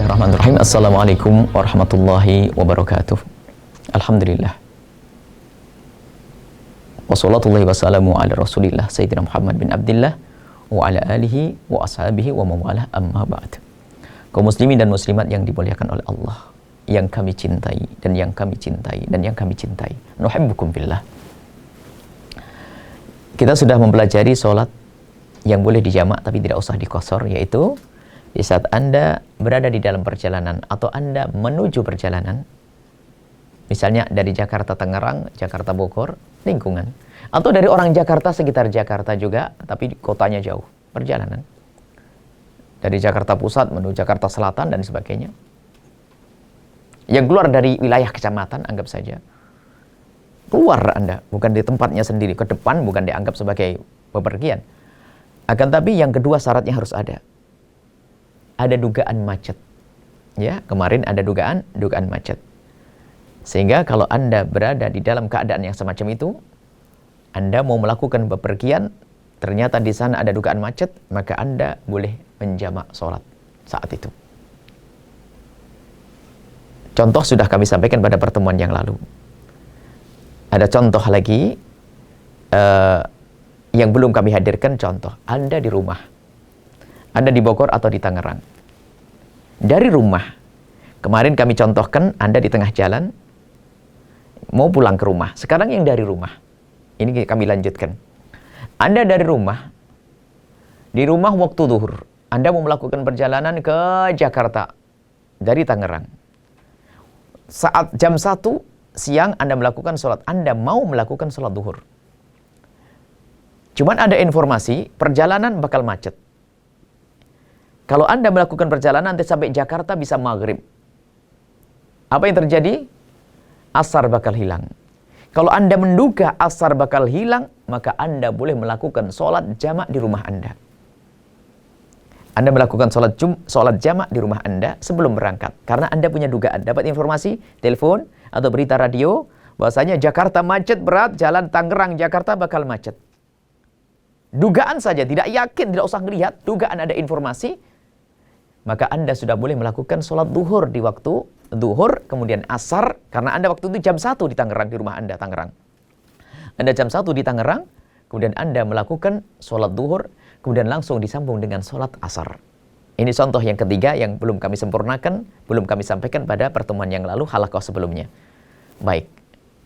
Bismillahirrahmanirrahim. Assalamualaikum warahmatullahi wabarakatuh. Alhamdulillah. Wassalatullahi wassalamu ala rasulillah Sayyidina Muhammad bin Abdillah wa ala alihi wa ashabihi wa mawalah, amma ba'd. Kaum muslimin dan muslimat yang dimuliakan oleh Allah, yang kami cintai dan yang kami cintai dan yang kami cintai, nuhibbukum fillah. Kita sudah mempelajari sholat yang boleh dijamak tapi tidak usah dikosor, yaitu di saat Anda berada di dalam perjalanan atau Anda menuju perjalanan, misalnya dari Jakarta Tangerang, Jakarta Bogor, lingkungan, atau dari orang Jakarta sekitar Jakarta juga, tapi kotanya jauh, perjalanan dari Jakarta Pusat menuju Jakarta Selatan dan sebagainya, yang keluar dari wilayah kecamatan, anggap saja keluar Anda, bukan di tempatnya sendiri, ke depan, bukan dianggap sebagai bepergian. Akan tapi yang kedua syaratnya harus ada dugaan macet. Ya, kemarin ada dugaan macet. Sehingga kalau Anda berada di dalam keadaan yang semacam itu, Anda mau melakukan bepergian, ternyata di sana ada dugaan macet, maka Anda boleh menjamak sholat saat itu. Contoh sudah kami sampaikan pada pertemuan yang lalu. Ada contoh lagi yang belum kami hadirkan. Contoh, Anda di rumah, Anda di Bogor atau di Tangerang. Dari rumah, kemarin kami contohkan Anda di tengah jalan mau pulang ke rumah. Sekarang yang dari rumah, ini kami lanjutkan. Anda dari rumah, di rumah waktu zuhur, Anda mau melakukan perjalanan ke Jakarta dari Tangerang. Saat jam 1 siang Anda melakukan sholat, Anda mau melakukan sholat zuhur. Cuman ada informasi perjalanan bakal macet. Kalau Anda melakukan perjalanan nanti sampai Jakarta bisa maghrib. Apa yang terjadi? Asar bakal hilang. Kalau Anda menduga asar bakal hilang, maka Anda boleh melakukan sholat jamak di rumah Anda. Anda melakukan sholat jamak di rumah Anda sebelum berangkat. Karena Anda punya dugaan, dapat informasi, telepon atau berita radio, bahwasanya Jakarta macet berat, jalan Tangerang Jakarta bakal macet. Dugaan saja, tidak yakin, tidak usah melihat, dugaan ada informasi, maka Anda sudah boleh melakukan sholat duhur di waktu duhur, kemudian asar, karena Anda waktu itu jam 1 di Tangerang, di rumah Anda, Tangerang. Anda jam 1 di Tangerang, kemudian Anda melakukan sholat duhur, kemudian langsung disambung dengan sholat asar. Ini contoh yang ketiga yang belum kami sempurnakan, belum kami sampaikan pada pertemuan yang lalu, halaqah sebelumnya. Baik,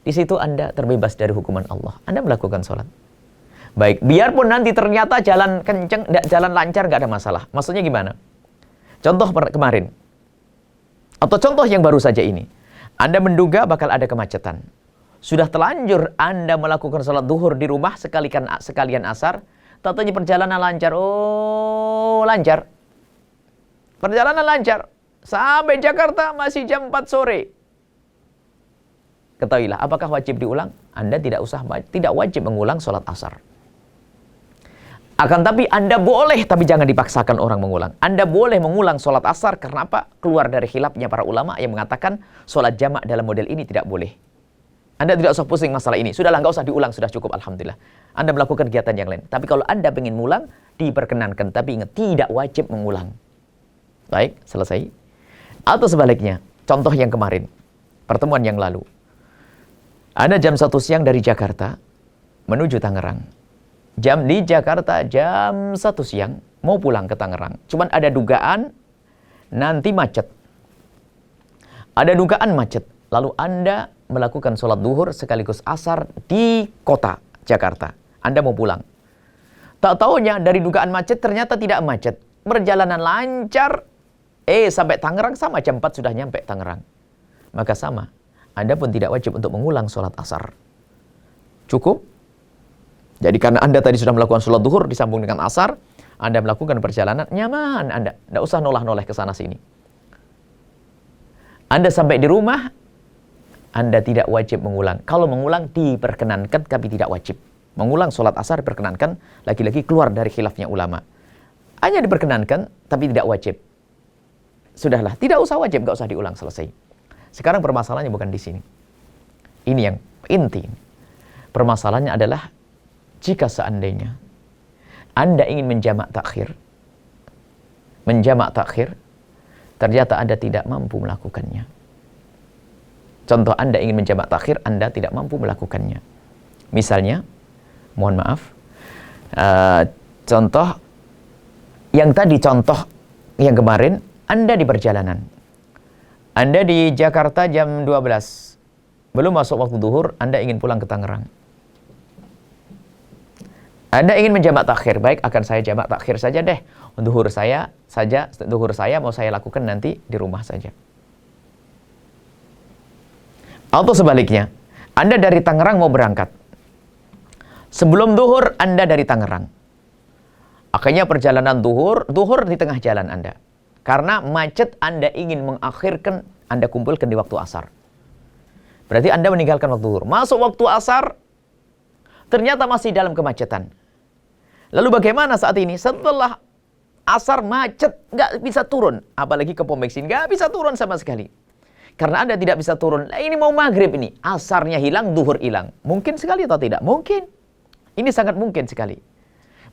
di situ Anda terbebas dari hukuman Allah. Anda melakukan sholat. Baik, biarpun nanti ternyata jalan kenceng, jalan lancar, nggak ada masalah. Maksudnya gimana? Contoh kemarin, atau contoh yang baru saja ini, Anda menduga bakal ada kemacetan. Sudah terlanjur Anda melakukan sholat duhur di rumah sekalian asar, tatanya perjalanan lancar. Oh, lancar. Perjalanan lancar. Sampai Jakarta masih jam 4 sore. Ketahuilah, apakah wajib diulang? Anda tidak wajib mengulang sholat asar. Akan tapi Anda boleh, tapi jangan dipaksakan orang mengulang. Anda boleh mengulang sholat asar, karena apa? Keluar dari khilafnya para ulama yang mengatakan sholat jamak dalam model ini tidak boleh. Anda tidak usah pusing masalah ini. Sudahlah, nggak usah diulang, sudah cukup, alhamdulillah. Anda melakukan kegiatan yang lain. Tapi kalau Anda ingin mengulang, diperkenankan. Tapi ingat, tidak wajib mengulang. Baik, selesai. Atau sebaliknya, contoh yang kemarin, pertemuan yang lalu. Anda jam 1 siang dari Jakarta menuju Tangerang. Di Jakarta jam 1 siang mau pulang ke Tangerang. Cuman ada dugaan nanti macet. Ada dugaan macet. Lalu Anda melakukan sholat duhur sekaligus asar di kota Jakarta. Anda mau pulang. Tak taunya dari dugaan macet ternyata tidak macet. Perjalanan lancar. Sampai Tangerang sama jam 4 sudah nyampe Tangerang. Maka sama. Anda pun tidak wajib untuk mengulang sholat asar. Cukup. Jadi karena Anda tadi sudah melakukan sholat duhur disambung dengan asar, Anda melakukan perjalanan nyaman Anda. Tidak usah noleh-noleh ke sana sini. Anda sampai di rumah, Anda tidak wajib mengulang. Kalau mengulang diperkenankan, tapi tidak wajib. Mengulang sholat asar diperkenankan, lagi-lagi keluar dari khilafnya ulama. Hanya diperkenankan, tapi tidak wajib. Sudahlah, tidak usah wajib, nggak usah diulang, selesai. Sekarang permasalahannya bukan di sini. Ini yang inti. Permasalahannya adalah jika seandainya Anda ingin menjamak takhir, Ternyata Anda tidak mampu melakukannya. Contoh, Anda ingin menjamak takhir, Anda tidak mampu melakukannya. Misalnya, mohon maaf, contoh yang tadi, contoh yang kemarin, Anda di perjalanan. Anda di Jakarta jam 12. Belum masuk waktu zuhur, Anda ingin pulang ke Tangerang. Anda ingin menjamak takhir, baik, akan saya jamak takhir saja deh. Zuhur saya mau saya lakukan nanti di rumah saja. Atau sebaliknya, Anda dari Tangerang mau berangkat. Sebelum zuhur, Anda dari Tangerang. Akhirnya perjalanan zuhur di tengah jalan Anda. Karena macet, Anda ingin mengakhirkan, Anda kumpulkan di waktu asar. Berarti Anda meninggalkan waktu zuhur. Masuk waktu asar, ternyata masih dalam kemacetan. Lalu bagaimana saat ini? Setelah asar macet, nggak bisa turun. Apalagi ke pom bensin, nggak bisa turun sama sekali. Karena Anda tidak bisa turun. Nah, ini mau maghrib ini. Asarnya hilang, zuhur hilang. Mungkin sekali atau tidak? Mungkin. Ini sangat mungkin sekali.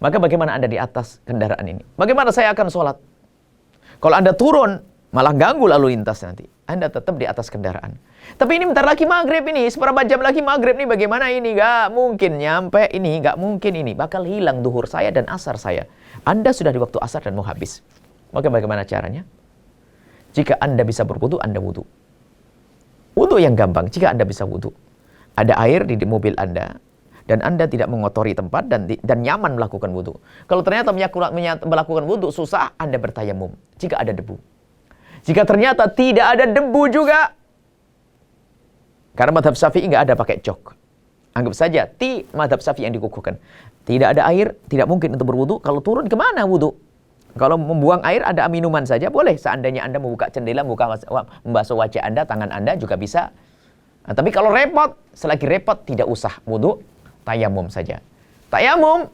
Maka bagaimana Anda di atas kendaraan ini? Bagaimana saya akan sholat? Kalau Anda turun, malah ganggu lalu lintas nanti. Anda tetap di atas kendaraan. Tapi ini bentar lagi maghrib ini. Seberapa jam lagi maghrib nih? Bagaimana ini? Gak mungkin nyampe ini. Gak mungkin ini. Bakal hilang zuhur saya dan asar saya. Anda sudah di waktu asar dan mau habis. Maka bagaimana caranya? Jika Anda bisa berwudu, Anda wudu. Wudu yang gampang. Jika Anda bisa wudu. Ada air di mobil Anda. Dan Anda tidak mengotori tempat dan nyaman melakukan wudu. Kalau ternyata melakukan wudu susah, Anda bertayamum. Jika ada debu. Jika ternyata tidak ada debu juga, karena madhab Syafi'i nggak ada pakai jok. Anggap saja madhab Syafi'i yang dikukuhkan. Tidak ada air, tidak mungkin untuk berwudu. Kalau turun kemana wudu? Kalau membuang air ada minuman saja boleh. Seandainya Anda membuka jendela, membasuh wajah Anda, tangan Anda juga bisa. Nah, tapi kalau repot, selagi repot tidak usah wudu, tayamum saja. Tayamum,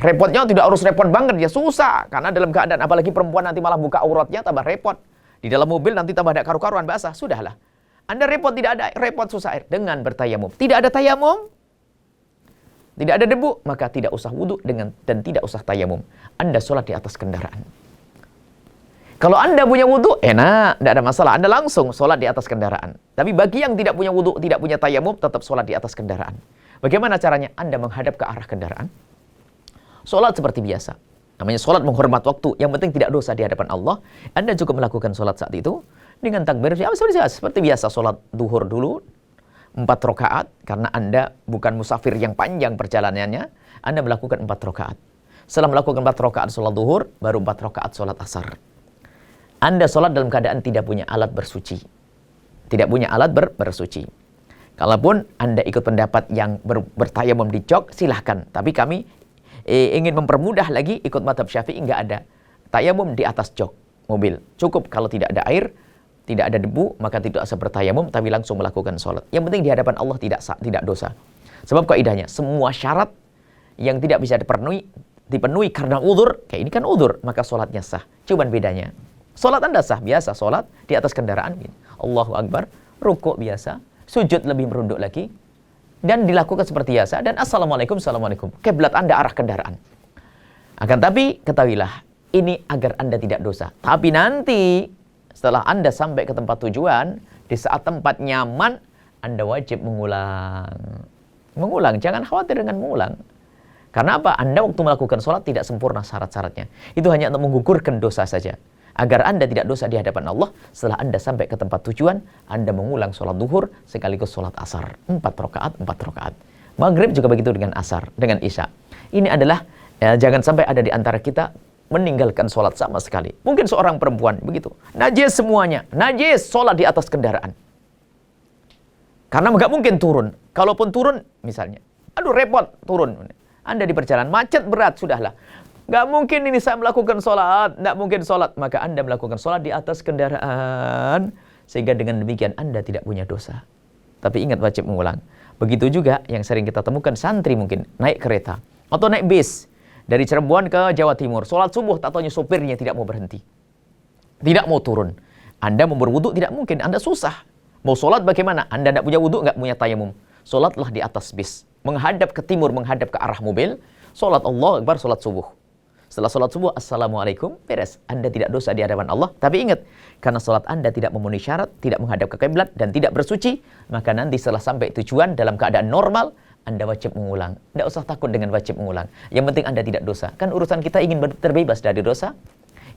repotnya tidak harus repot banget, ya susah. Karena dalam keadaan, apalagi perempuan nanti malah buka auratnya, tambah repot. Di dalam mobil nanti tambah ada karu-karuan basah, sudahlah. Anda repot, tidak ada repot, susah air. Dengan bertayamum. Tidak ada tayamum, tidak ada debu, maka tidak usah wudu dan tidak usah tayamum. Anda sholat di atas kendaraan. Kalau Anda punya wudu, enak, tidak ada masalah. Anda langsung sholat di atas kendaraan. Tapi bagi yang tidak punya wudu, tidak punya tayamum, tetap sholat di atas kendaraan. Bagaimana caranya? Anda menghadap ke arah kendaraan. Sholat seperti biasa. Namanya sholat menghormat waktu. Yang penting tidak dosa di hadapan Allah. Anda cukup melakukan sholat saat itu dengan takbir. Seperti biasa sholat duhur dulu. 4 rakaat. Karena Anda bukan musafir yang panjang perjalanannya. Anda melakukan 4 rakaat. Setelah melakukan 4 rakaat sholat duhur, baru 4 rakaat sholat asar. Anda sholat dalam keadaan tidak punya alat bersuci. Tidak punya alat bersuci. Kalaupun Anda ikut pendapat yang bertayamum di jok, silahkan. Tapi kami ingin mempermudah lagi, ikut madhab Syafi'i, nggak ada tayamum di atas jok mobil. Cukup kalau tidak ada air, tidak ada debu, maka tidak usah bertayamum, tapi langsung melakukan sholat. Yang penting di hadapan Allah tidak dosa. Sebab kaidahnya, semua syarat yang tidak bisa dipenuhi karena udzur, kayak ini kan udzur, maka sholatnya sah. Cuman bedanya, sholat Anda sah, biasa sholat di atas kendaraan. Allahu Akbar, rukuk biasa, sujud lebih merunduk lagi, dan dilakukan seperti biasa, dan assalamualaikum, assalamualaikum. Kiblat Anda arah kendaraan. Akan tapi, ketahuilah, ini agar Anda tidak dosa. Tapi nanti, setelah Anda sampai ke tempat tujuan, di saat tempat nyaman, Anda wajib mengulang. Mengulang, jangan khawatir dengan mengulang. Karena apa? Anda waktu melakukan sholat tidak sempurna syarat-syaratnya. Itu hanya untuk menggugurkan dosa saja. Agar Anda tidak dosa di hadapan Allah, setelah Anda sampai ke tempat tujuan, Anda mengulang sholat duhur sekaligus sholat asar. 4 rakaat, 4 rakaat. Maghrib juga begitu dengan asar, dengan isya. Ini adalah, jangan sampai ada di antara kita meninggalkan sholat sama sekali. Mungkin seorang perempuan begitu. Najis semuanya. Najis, sholat di atas kendaraan. Karena nggak mungkin turun. Kalaupun turun, misalnya, aduh repot, turun. Anda di perjalanan, macet berat, sudahlah. Nggak mungkin ini saya melakukan sholat, nggak mungkin sholat. Maka Anda melakukan sholat di atas kendaraan. Sehingga dengan demikian Anda tidak punya dosa. Tapi ingat wajib mengulang. Begitu juga yang sering kita temukan santri mungkin naik kereta. Atau naik bis. Dari Cirebon ke Jawa Timur. Sholat subuh, tak taunya sopirnya tidak mau berhenti. Tidak mau turun. Anda mau berwudu tidak mungkin, Anda susah. Mau sholat bagaimana? Anda tidak punya wudu, nggak punya tayamum. Sholatlah di atas bis. Menghadap ke timur, menghadap ke arah mobil. Sholat Allah Akbar, sholat subuh. Setelah sholat subuh, Assalamualaikum, beres. Anda tidak dosa di hadapan Allah. Tapi ingat, karena sholat Anda tidak memenuhi syarat, tidak menghadap ke kiblat, dan tidak bersuci, maka nanti setelah sampai tujuan dalam keadaan normal, Anda wajib mengulang. Tidak usah takut dengan wajib mengulang. Yang penting Anda tidak dosa. Kan urusan kita ingin terbebas dari dosa.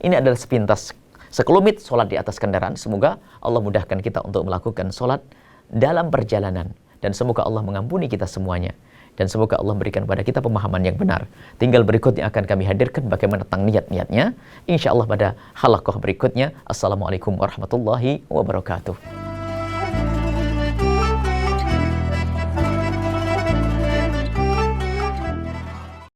Ini adalah sepintas, sekelumit sholat di atas kendaraan. Semoga Allah mudahkan kita untuk melakukan sholat dalam perjalanan. Dan semoga Allah mengampuni kita semuanya. Dan semoga Allah berikan pada kita pemahaman yang benar. Tinggal berikutnya akan kami hadirkan bagaimana tentang niat-niatnya. Insya Allah pada halaqah berikutnya. Assalamualaikum warahmatullahi wabarakatuh.